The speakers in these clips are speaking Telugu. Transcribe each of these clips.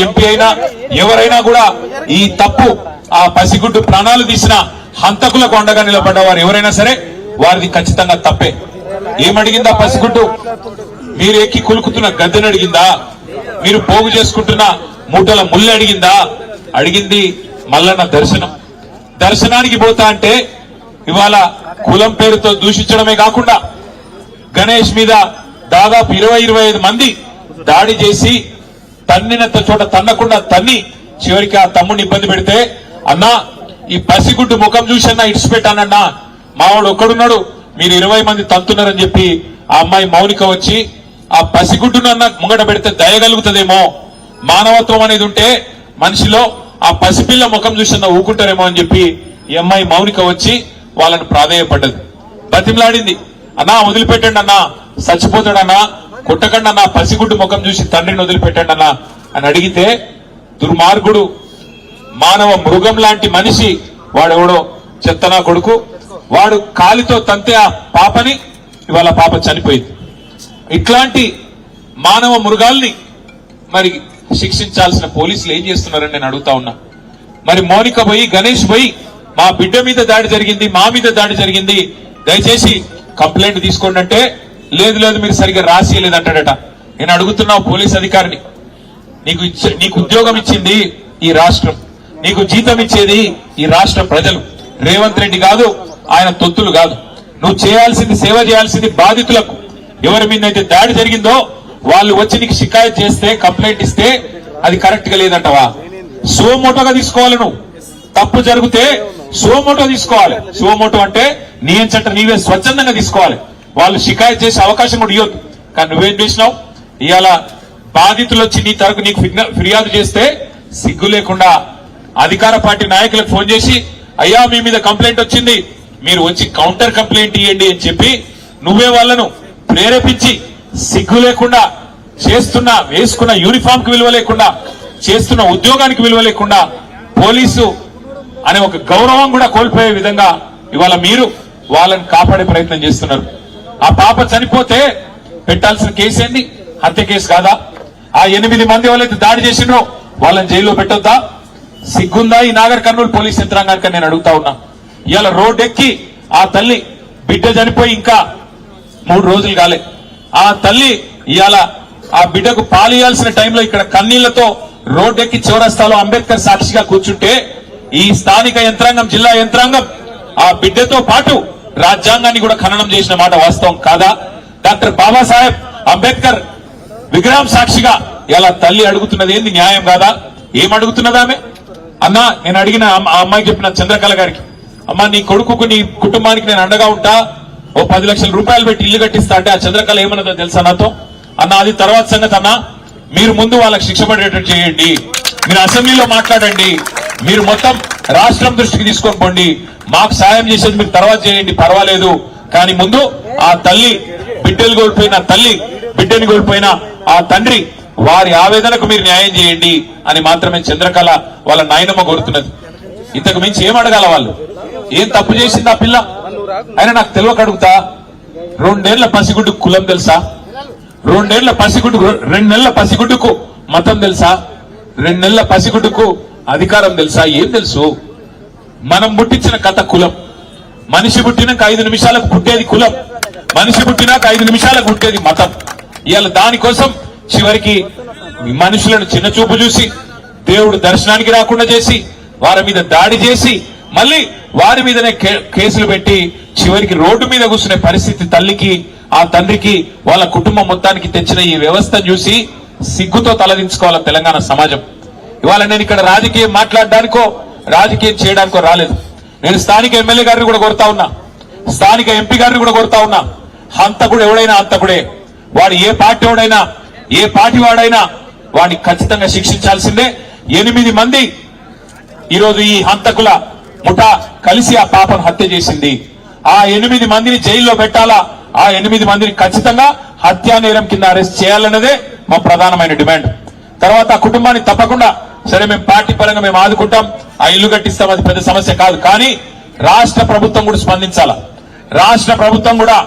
ఎంపీ అయినా ఎవరైనా కూడా ఈ తప్పు ఆ పసిగుడ్డు ప్రాణాలు తీసిన హంతకులకు అండగా నిలబడ్డవారు ఎవరైనా సరే వారిది ఖచ్చితంగా తప్పే. ఏమడిగిందా పసిగుడ్డు? మీరు ఎక్కి కులుకుతున్న గద్దెని అడిగిందా? మీరు పోగు చేసుకుంటున్న మూటల ముళ్ళు అడిగిందా? అడిగింది మల్లన్న దర్శనం. దర్శనానికి పోతా అంటే ఇవాళ కులం పేరుతో దూషించడమే కాకుండా గణేష్ మీద దాదాపు 20-25 మంది దాడి చేసి తన్నినంత చోట తన్నకుండా తన్ని చివరికి ఆ తమ్ముడిని ఇబ్బంది పెడితే, అన్నా ఈ పసిగుడ్డు ముఖం చూసన్నా ఇడిచిపెట్టానన్నా, మావాడు ఒక్కడున్నాడు, మీరు 20 మంది తంతున్నారని చెప్పి ఆ అమ్మాయి మౌనిక వచ్చి ఆ పసిగుడ్డునన్నా ముంగట పెడితే దయగలుగుతుందేమో, మానవత్వం అనేది ఉంటే మనిషిలో ఆ పసిపిల్ల ముఖం చూసన్నా ఊకుంటారేమో అని చెప్పి ఈ అమ్మాయి మౌనిక వచ్చి వాళ్ళని ప్రాధేయపడ్డది, బతిమలాడింది. అన్నా వదిలిపెట్టండి అన్నా, చచ్చిపోతాడన్నా, కొట్టకండి అన్నా, పసిగుడ్డు ముఖం చూసి తండ్రిని వదిలిపెట్టండి అన్నా అని అడిగితే, దుర్మార్గుడు మానవ మృగం లాంటి మనిషి వాడెవడో చెత్తనా కొడుకు, వాడు కాలితో తంతే ఆ పాపని ఇవాళ పాప చనిపోయింది. ఇట్లాంటి మానవ మృగాల్ని మరి శిక్షించాల్సిన పోలీసులు ఏం చేస్తున్నారని నేను అడుగుతా ఉన్నా. మరి మౌనిక పోయి గణేష్ పోయి మా బిడ్డ మీద దాడి జరిగింది, మా మీద దాడి జరిగింది, దయచేసి కంప్లైంట్ తీసుకోండి అంటే, లేదు లేదు మీరు సరిగ్గా రాసియలేదంటాడట. నేను అడుగుతున్నా పోలీస్ అధికారిని, నీకు ఉద్యోగం ఇచ్చింది ఈ రాష్ట్రం, నీకు జీతం ఇచ్చేది ఈ రాష్ట్ర ప్రజలు, రేవంత్ రెడ్డి కాదు, ఆయన తొత్తులు కాదు. నువ్వు చేయాల్సింది, సేవ చేయాల్సింది బాధితులకు. ఎవరి మీద అయితే దాడి జరిగిందో వాళ్ళు వచ్చి నీకు షికాయత్ చేస్తే, కంప్లైంట్ ఇస్తే అది కరెక్ట్ గా లేదంటవా? సోమోటోగా తీసుకోవాలి. నువ్వు తప్పు జరిగితే సోమోటో తీసుకోవాలి. సోమోటో అంటే నీ ఎంచట నీవే స్వచ్ఛందంగా తీసుకోవాలి. వాళ్ళు షికాయత్ చేసే అవకాశం కూడా ఇవ్వద్దు. కానీ నువ్వేం చేసినావు? ఇవాళ బాధితులు వచ్చి నీ తరపు నీకు ఫిర్యాదు చేస్తే సిగ్గు లేకుండా అధికార పార్టీ నాయకులకు ఫోన్ చేసి, అయ్యా మీ మీద కంప్లైంట్ వచ్చింది, మీరు వచ్చి కౌంటర్ కంప్లైంట్ ఇవ్వండి అని చెప్పి నువ్వే వాళ్ళను ప్రేరేపించి, సిగ్గు లేకుండా చేస్తున్న, వేసుకున్న యూనిఫామ్ కి విలువ లేకుండా, చేస్తున్న ఉద్యోగానికి విలువ లేకుండా, పోలీసు అనే ఒక గౌరవం కూడా కోల్పోయే విధంగా ఇవాళ మీరు వాళ్ళని కాపాడే ప్రయత్నం చేస్తున్నారు. ఆ పాప చనిపోతే పెట్టాల్సిన కేసు ఏంది? హత్య కేసు కాదా? ఆ 8 మంది వాళ్ళైతే దాడి చేసిండ్రో వాళ్ళని జైల్లో పెట్టొద్దా? సిగ్గుందా ఈ నాగర్ కర్నూలు పోలీస్ యంత్రాంగానికి నేను అడుగుతా ఉన్నా. ఇవాళ రోడ్డెక్కి ఆ తల్లి బిడ్డ చనిపోయి ఇంకా 3 రోజులు కాలే, ఆ తల్లి ఇవాళ ఆ బిడ్డకు పాలియాల్సిన టైంలో ఇక్కడ కన్నీళ్లతో రోడ్డెక్కి చౌరస్తాలో అంబేద్కర్ సాక్షిగా కూర్చుంటే, ఈ స్థానిక యంత్రాంగం, జిల్లా యంత్రాంగం ఆ బిడ్డతో పాటు రాజ్యాంగాన్ని కూడా ఖననం చేసిన మాట వాస్తవం కాదా? డాక్టర్ బాబాసాహెబ్ అంబేద్కర్ విగ్రహం సాక్షిగా ఇలా తల్లి అడుగుతున్నది ఏంది? న్యాయం కాదా? ఏం అడుగుతున్నది ఆమె? అన్నా నేను అడిగిన ఆ అమ్మాయికి చెప్పిన చంద్రకళ గారికి, అమ్మా నీ కొడుకుకు నీ కుటుంబానికి నేను అండగా ఉంటా, ఓ 10 లక్షల రూపాయలు పెట్టి ఇల్లు కట్టిస్తా అంటే ఆ చంద్రకళ ఏమన్నదో తెలుసా నాతో? అన్న అది తర్వాత సంగతి అన్నా, మీరు ముందు వాళ్ళకి శిక్ష పడేటట్టు చేయండి, మీరు అసెంబ్లీలో మాట్లాడండి, మీరు మొత్తం రాష్ట్రం దృష్టికి తీసుకొని పోండి, మాకు సాయం చేసేది మీరు తర్వాత చేయండి పర్వాలేదు, కానీ ముందు ఆ తల్లి, బిడ్డలు కోల్పోయిన తల్లి, బిడ్డని కోల్పోయిన ఆ తండ్రి, వారి ఆవేదనకు మీరు న్యాయం చేయండి అని మాత్రమే చంద్రకళ వాళ్ళ నాయనమ్మ కోరుతున్నది. ఇంతకు మించి ఏం అడగాల? వాళ్ళు ఏం తప్పు చేసింది ఆ పిల్ల? అయినా నాకు తెలియక అడుగుతా, 2 ఏళ్ల పసిగుడ్డుకు కులం తెలుసా? 2 ఏళ్ల పసిగుడ్డుకు, 2 నెలల పసిగుడ్డుకు మతం తెలుసా? 2 నెలల పసిగుడ్డుకు అధికారం తెలుసా? ఏం తెలుసు? మనం పుట్టించిన కథ కులం. మనిషి పుట్టినాక 5 నిమిషాలకు పుట్టేది కులం, మనిషి పుట్టినాక 5 నిమిషాలకు పుట్టేది మతం. ఇవాళ దానికోసం చివరికి మనుషులను చిన్న చూపు చూసి, దేవుడు దర్శనానికి రాకుండా చేసి, వారి మీద దాడి చేసి, మళ్ళీ వారి మీదనే కేసులు పెట్టి చివరికి రోడ్డు మీద కూర్చునే పరిస్థితి తల్లికి, ఆ తండ్రికి, వాళ్ళ కుటుంబం మొత్తానికి తెచ్చిన ఈ వ్యవస్థను చూసి సిగ్గుతో తలదించుకోవాలి తెలంగాణ సమాజం. ఇవాళ నేను ఇక్కడ రాజకీయం మాట్లాడడానికో రాజకీయం చేయడానికో రాలేదు. నేను స్థానిక ఎమ్మెల్యే గారిని కూడా కోరుతా ఉన్నా, స్థానిక ఎంపీ గారిని కూడా కోరుతా ఉన్నా, హంతకుడు ఎవడైనా హంతకుడే, వాడు ఏ పార్టీ వాడైనా, ఏ పార్టీ వాడైనా వాడిని ఖచ్చితంగా శిక్షించాల్సిందే. 8 మంది ఈరోజు ఈ హంతకుల ముఠా కలిసి ఆ పాపను హత్య చేసింది. ఆ 8 మందిని జైల్లో పెట్టాలా, ఆ 8 మందిని ఖచ్చితంగా హత్యా నేరం కింద అరెస్ట్ చేయాలన్నదే మా ప్రధానమైన డిమాండ్. తర్వాత ఆ కుటుంబాన్ని తప్పకుండా, సరే మేము పార్టీ పరంగా మేము ఆదుకుంటాం, ఆ ఇల్లు కట్టిస్తాం, అది పెద్ద సమస్య కాదు, కానీ రాష్ట్ర ప్రభుత్వం కూడా స్పందించాలా. రాష్ట్ర ప్రభుత్వం కూడా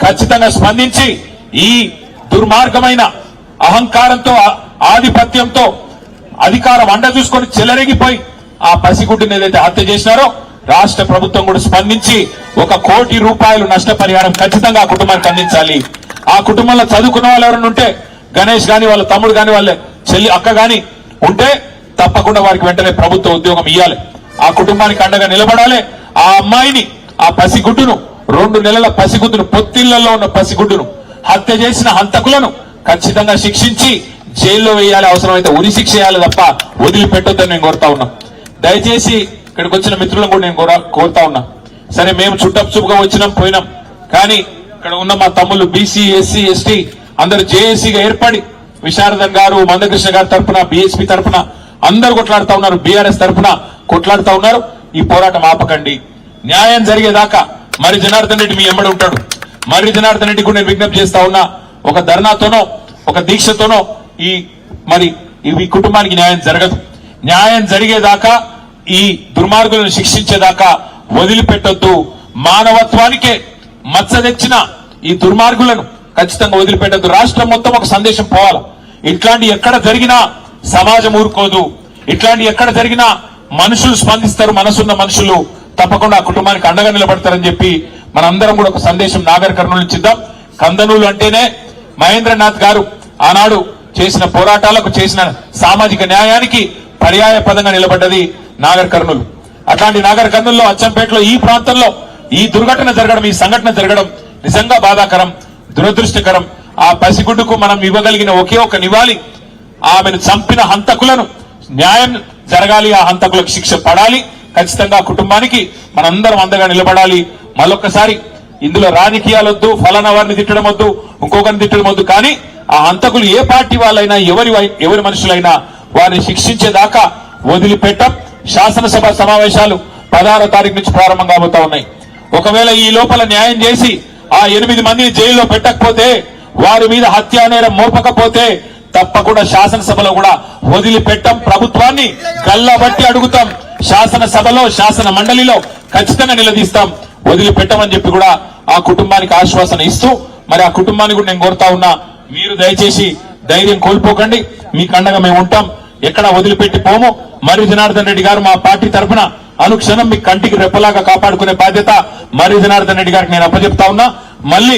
ఖచ్చితంగా స్పందించి ఈ దుర్మార్గమైన అహంకారంతో, ఆధిపత్యంతో అధికారం అండ చూసుకొని చెలరేగిపోయి ఆ పసిగుడ్డుని ఏదైతే హత్య చేసినారో రాష్ట్ర ప్రభుత్వం కూడా స్పందించి 1 కోటి రూపాయలు నష్టపరిహారం ఖచ్చితంగా ఆ కుటుంబానికి అందించాలి. ఆ కుటుంబంలో చదువుకున్న వాళ్ళు ఎవరైనా ఉంటే గణేష్ గాని వాళ్ళ తమ్ముడు గాని వాళ్ళ చెల్లి అక్క గాని ఉంటే తప్పకుండా వారికి వెంటనే ప్రభుత్వ ఉద్యోగం ఇవ్వాలి. ఆ కుటుంబానికి అండగా నిలబడాలి. ఆ అమ్మాయిని ఆ పసిగుడ్డును 2 నెలల పసిగుడ్డును పొత్తిళ్లలో ఉన్న పసిగుడ్డును హత్య చేసిన హంతకులను ఖచ్చితంగా శిక్షించి జైల్లో వేయాలి. అవసరమైతే ఉరి శిక్ష చేయాలి తప్ప వదిలిపెట్టొద్దని నేను కోరుతా ఉన్నా. దయచేసి ఇక్కడికి వచ్చిన మిత్రులను కూడా నేను కోరుతా ఉన్నా. సరే మేము చుట్టపుగా వచ్చినాం పోయినాం, కానీ ఇక్కడ ఉన్న మా తమ్ముళ్ళు బీసీ ఎస్సీ ఎస్టీ అందరూ జేఏసీగా ఏర్పడి విశారదన్ గారు మందకృష్ణ గారి తరఫున బీఎస్పీ తరఫున అందరూ కొట్లాడుతా ఉన్నారు, బీఆర్ఎస్ తరఫున కొట్లాడుతా ఉన్నారు. ఈ పోరాటం ఆపకండి. న్యాయం జరిగేదాకా మరి జనార్దన్ రెడ్డి మీ ఎమ్మడి ఉంటాడు. మరి జనార్దన్ రెడ్డి కూడా నేను విజ్ఞప్తి చేస్తా ఉన్నా, ఒక ధర్నాతోనో ఒక దీక్షతోనో ఈ కుటుంబానికి న్యాయం జరగదు. న్యాయం జరిగేదాకా ఈ దుర్మార్గులను శిక్షించేదాకా వదిలిపెట్టొద్దు. మానవత్వానికే మచ్చ తెచ్చిన ఈ దుర్మార్గులను ఖచ్చితంగా వదిలిపెట్టద్దు. రాష్ట్రం మొత్తం ఒక సందేశం పోవాలి. ఇట్లాంటి ఎక్కడ జరిగినా సమాజం ఊరుకోదు. ఇట్లాంటి ఎక్కడ జరిగినా మనుషులు స్పందిస్తారు. మనసున్న మనుషులు తప్పకుండా ఆ కుటుంబానికి అండగా నిలబడతారని చెప్పి మనందరం కూడా ఒక సందేశం నాగర్ కర్నూలు నుంచి ఇద్దాం. కందనూలు అంటేనే మహేంద్రనాథ్ గారు ఆనాడు చేసిన పోరాటాలకు చేసిన సామాజిక న్యాయానికి పర్యాయ పదంగా నిలబడ్డది నాగర్ కర్నూలు. అట్లాంటి నాగర్ కర్నూలులో అచ్చంపేటలో ఈ ప్రాంతంలో ఈ దుర్ఘటన జరగడం, ఈ సంఘటన జరగడం నిజంగా బాధాకరం, దురదృష్టకరం. ఆ పసిగుడ్డుకు మనం ఇవ్వగలిగిన ఒకే ఒక నివాళి ఆమెను చంపిన హంతకులను న్యాయం జరగాలి. ఆ హంతకులకు శిక్ష పడాలి. ఖచ్చితంగా కుటుంబానికి మనందరం అండగా నిలబడాలి. మళ్ళొక్కసారి ఇందులో రాజకీయాలొద్దు, ఫలానా వారిని తిట్టడం వద్దు, ఇంకొకరిని తిట్టడం వద్దు. కానీ ఆ హంతకులు ఏ పార్టీ వాళ్ళైనా ఎవరి మనుషులైనా వారిని శిక్షించేదాకా వదిలిపెట్టం. శాసనసభ సమావేశాలు 16వ తారీఖు నుంచి ప్రారంభం కాబోతా ఉన్నాయి. ఒకవేళ ఈ లోపల న్యాయం చేసి ఆ 8 మందిని జైల్లో పెట్టకపోతే, వారి మీద హత్యా నేరం మోపకపోతే తప్పకుండా శాసనసభలో కూడా వదిలిపెట్టం. ప్రభుత్వాన్ని గల్లబట్టి అడుగుతాం. శాసనసభలో శాసన మండలిలో ఖచ్చితంగా నిలదీస్తాం. వదిలిపెట్టమని చెప్పి కూడా ఆ కుటుంబానికి ఆశ్వాసన ఇస్తూ మరి ఆ కుటుంబాన్ని కూడా నేను కోరుతా ఉన్నా, మీరు దయచేసి ధైర్యం కోల్పోకండి. మీకు అండగా మేము ఉంటాం. ఎక్కడ వదిలిపెట్టి పోము. మరి జనార్దన్ రెడ్డి గారు మా పార్టీ తరఫున అనుక్షణం మీ కంటికి రెప్పలాగా కాపాడుకునే బాధ్యత మరి జనార్దన్ రెడ్డి గారికి నేను అప్పచెప్తా ఉన్నా. మళ్ళీ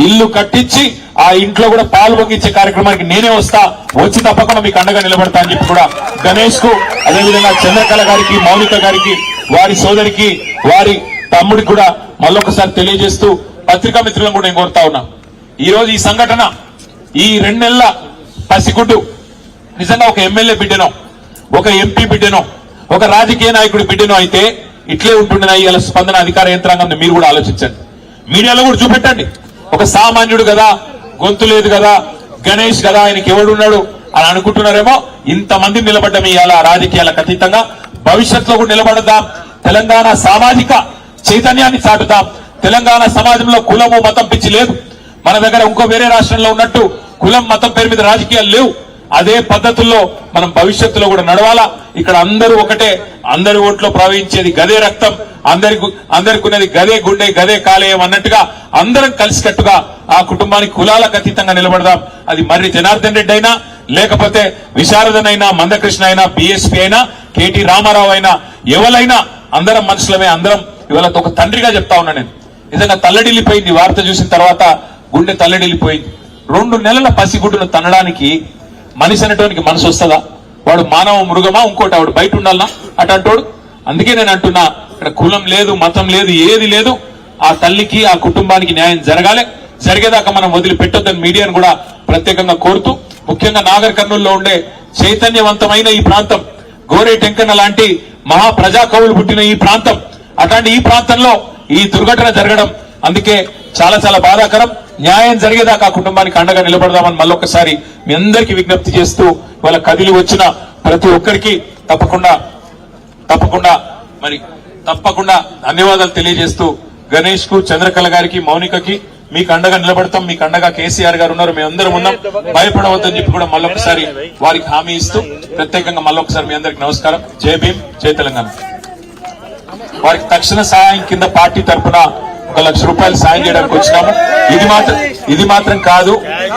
ఇల్లు కట్టించి ఆ ఇంట్లో కూడా పాలు పొంగించే కార్యక్రమానికి నేనే వస్తా. వచ్చి తప్పకుండా మీకు అండగా నిలబడతా అని చెప్పి కూడా గణేష్ కు, అదేవిధంగా చంద్రకళ గారికి, మౌనిక గారికి, వారి సోదరికి, వారి తమ్ముడికి కూడా మళ్ళొకసారి తెలియజేస్తూ పత్రికా మిత్రులను కూడా నేను కోరుతా ఉన్నా. ఈ రోజు ఈ సంఘటన ఈ 2 నెలల పసిగుడ్డు నిజంగా ఒక ఎమ్మెల్యే బిడ్డనో, ఒక ఎంపీ బిడ్డనో, ఒక రాజకీయ నాయకుడి బిడ్డనో అయితే ఇట్లే ఉంటుండేనా ఇవాళ స్పందన అధికార యంత్రాంగం? మీరు కూడా ఆలోచించండి. మీడియాలో కూడా చూపెట్టండి. ఒక సామాన్యుడు కదా, గొంతు లేదు కదా, గణేష్ కదా, ఆయనకి ఎవడున్నాడు అని అనుకుంటున్నారేమో. ఇంతమంది నిలబడ్డం ఇవాళ రాజకీయాలకు అతీతంగా భవిష్యత్తులో కూడా నిలబడదాం. తెలంగాణ సామాజిక చైతన్యాన్ని చాటుదాం. తెలంగాణ సమాజంలో కులము మతం పిచ్చి లేదు. మన దగ్గర ఇంకో వేరే రాష్ట్రంలో ఉన్నట్టు కులం మతం పేరు మీద రాజకీయాలు లేవు. అదే పద్ధతుల్లో మనం భవిష్యత్తులో కూడా నడవాలా. ఇక్కడ అందరూ ఒకటే, అందరి ఓట్లో ప్రవహించేది గదే రక్తం, అందరికి ఉన్నది గదే గుండె, గదే కాలేయం అన్నట్టుగా అందరం కలిసికట్టుగా ఆ కుటుంబానికి కులాలకు అతీతంగా నిలబడదాం. అది మర్రి జనార్దన్ రెడ్డి అయినా, లేకపోతే విశారదన్ అయినా, మందకృష్ణ అయినా, బీఎస్పీ అయినా, కేటీ రామారావు అయినా, ఎవరైనా అందరం మనుషులమే. అందరం ఇవాళ ఒక తండ్రిగా చెప్తా ఉన్నా నేను. నిజంగా తల్లడిల్లిపోయింది వార్త చూసిన తర్వాత, గుండె తల్లడిల్లిపోయింది. 2 నెలల పసిగుడ్డును తనడానికి మనిషి అనేటోనికి మనసు వస్తుందా? వాడు మానవ మృగమా? ఇంకోటి వాడు బయట ఉండాలనా అటంటోడు? అందుకే నేను అంటున్నా, ఇక్కడ కులం లేదు, మతం లేదు, ఏది లేదు. ఆ తల్లికి, ఆ కుటుంబానికి న్యాయం జరగాలి. జరిగేదాకా మనం వదిలిపెట్టొద్దని మీడియాను కూడా ప్రత్యేకంగా కోరుతూ, ముఖ్యంగా నాగర్ కర్నూలులో ఉండే చైతన్యవంతమైన ఈ ప్రాంతం, గోరే టెంకన్న లాంటి మహా ప్రజా కవులు పుట్టిన ఈ ప్రాంతం, అట్లాంటి ఈ ప్రాంతంలో ఈ దుర్ఘటన జరగడం అందుకే చాలా చాలా బాధాకరం. న్యాయం జరిగేదాకా ఆ కుటుంబానికి అండగా నిలబడదామని మళ్ళొకసారి మీ అందరికీ విజ్ఞప్తి చేస్తూ, వాళ్ళ కదిలి వచ్చిన ప్రతి ఒక్కరికి తప్పకుండా ధన్యవాదాలు తెలియజేస్తూ, గణేష్ కు, చంద్రకళ గారికి, మౌనికకి మీకు అండగా నిలబడతాం. మీకు అండగా కేసీఆర్ గారు ఉన్నారు, మేము అందరం ఉన్నాం, భయపడవద్దని చెప్పి కూడా మళ్ళొకసారి వారికి హామీ ఇస్తూ, ప్రత్యేకంగా మళ్ళొకసారి మీ అందరికి నమస్కారం. జై భీమ్, జై తెలంగాణ. వారికి తక్షణ సహాయం కింద పార్టీ తరఫున 1,00,000 సాయం చేయడానికి వచ్చినాము. ఇది మాత్రం కాదు,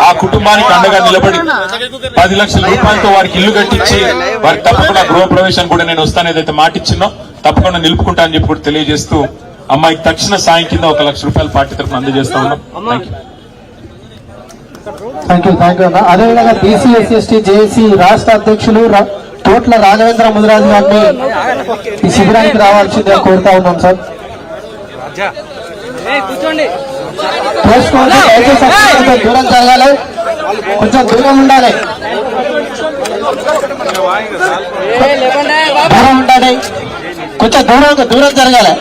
ఆ కుటుంబానికి అండగా నిలబడి 10 లక్షల రూపాయలతో వారికి ఇల్లు కట్టించి వారికి తప్పకుండా గృహప్రవేశానికి కూడా నేను వస్తాను ఏదైతే మాట ఇచ్చినో తప్పకుండా నిలుపుకుంటా అని చెప్పి కూడా తెలియజేస్తూ అమ్మాయికి తక్షణ సాయం కింద 1,00,000 పార్టీ తరఫున అందజేస్తా ఉన్నాం. థ్యాంక్ యూ అన్న. అదేవిధంగా బీసీ ఎస్సీ ఎస్టీ జేఏసీ రాష్ట్ర అధ్యక్షులు తోట్ల రాఘవేంద్ర ముదిరాజు గారిని ఈ శిబిరానికి రావాల్సిందిగా కోరుతా ఉన్నాం సార్. చేసుకోండి, దయచేసి కొంచెం దూరం జరగాలి, కొంచెం దూరం ఉండాలి, కొంచెం దూరం జరగాలి.